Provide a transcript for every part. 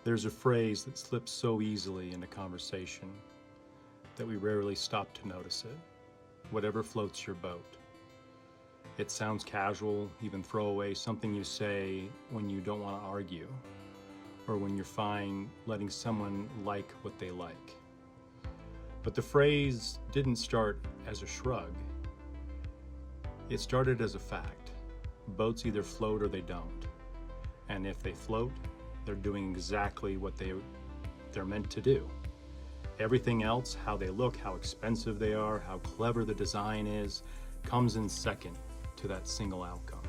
There's a phrase that slips so easily into conversation that we rarely stop to notice it. Whatever floats your boat. It sounds casual, even throwaway, something you say when you don't want to argue, or when you're fine letting someone like what they like. But the phrase didn't start as a shrug. It started as a fact. Boats either float or they don't. And if they float, they're doing exactly what they're meant to do. Everything else, how they look, how expensive they are, how clever the design is, comes in second to that single outcome.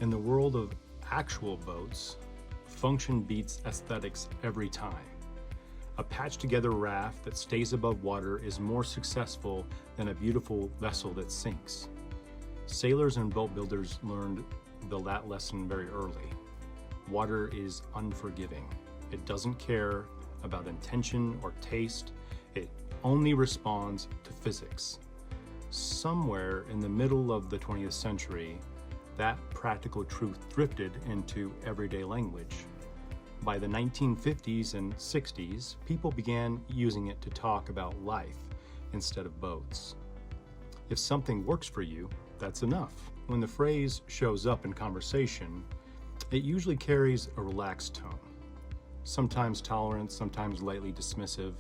In the world of actual boats, function beats aesthetics every time. A patched together raft that stays above water is more successful than a beautiful vessel that sinks. Sailors and boat builders learned that lesson very early. Water is unforgiving. It doesn't care about intention or taste. It only responds to physics. Somewhere in the middle of the 20th century, that practical truth drifted into everyday language. By the 1950s and 60s, people began using it to talk about life instead of boats. If something works for you, that's enough. When the phrase shows up in conversation, it usually carries a relaxed tone. Sometimes tolerant, sometimes lightly dismissive,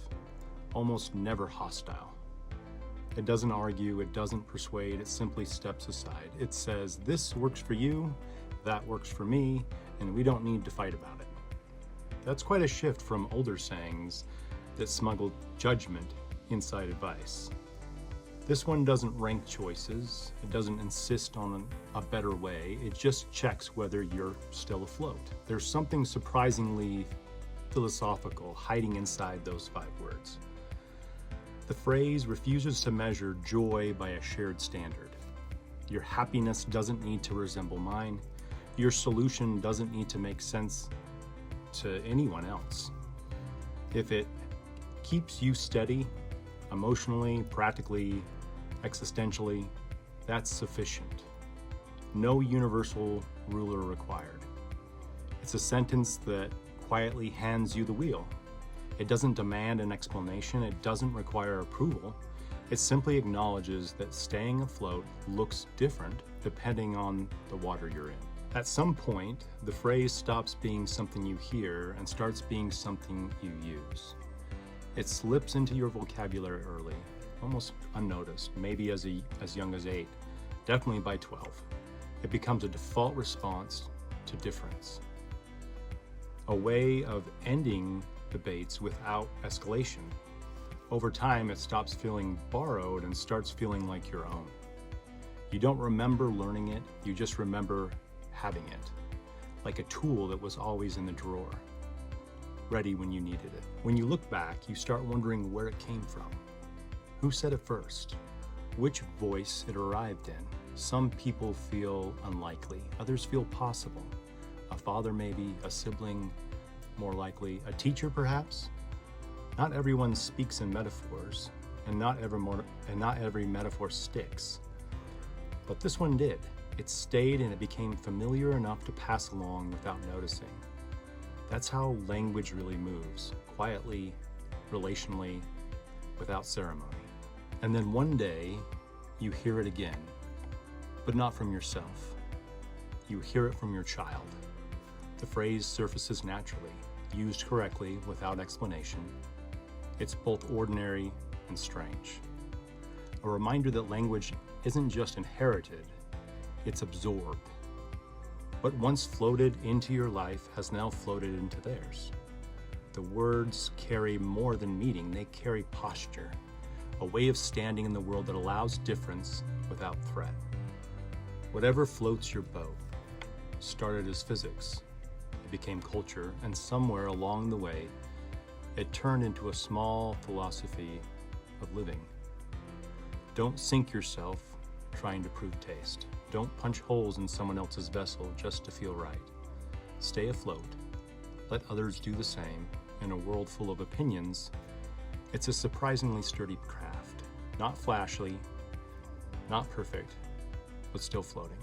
almost never hostile. It doesn't argue, it doesn't persuade, it simply steps aside. It says, this works for you, that works for me, and we don't need to fight about it. That's quite a shift from older sayings that smuggled judgment inside advice. This one doesn't rank choices, it doesn't insist on a better way, it just checks whether you're still afloat. There's something surprisingly philosophical hiding inside those 5 words. The phrase refuses to measure joy by a shared standard. Your happiness doesn't need to resemble mine. Your solution doesn't need to make sense to anyone else. If it keeps you steady, emotionally, practically, existentially, that's sufficient. No universal ruler required. It's a sentence that quietly hands you the wheel. It doesn't demand an explanation, it doesn't require approval. It simply acknowledges that staying afloat looks different depending on the water you're in. At some point, the phrase stops being something you hear and starts being something you use. It slips into your vocabulary early, almost unnoticed, maybe as young as 8, definitely by 12. It becomes a default response to difference. A way of ending debates without escalation. Over time, it stops feeling borrowed and starts feeling like your own. You don't remember learning it, you just remember having it, like a tool that was always in the drawer, ready when you needed it. When you look back, you start wondering where it came from. Who said it first? Which voice it arrived in? Some people feel unlikely, others feel possible. A father maybe, a sibling more likely, a teacher perhaps. Not everyone speaks in metaphors, and not every metaphor sticks. But this one did. It stayed and it became familiar enough to pass along without noticing. That's how language really moves, quietly, relationally, without ceremony. And then one day, you hear it again, but not from yourself. You hear it from your child. The phrase surfaces naturally, used correctly without explanation. It's both ordinary and strange. A reminder that language isn't just inherited, it's absorbed. What once floated into your life has now floated into theirs. The words carry more than meaning, they carry posture, a way of standing in the world that allows difference without threat. Whatever floats your boat started as physics, it became culture, and somewhere along the way, it turned into a small philosophy of living. Don't sink yourself trying to prove taste. Don't punch holes in someone else's vessel just to feel right. Stay afloat. Let others do the same. In a world full of opinions, it's a surprisingly sturdy craft. Not flashy, not perfect, but still floating.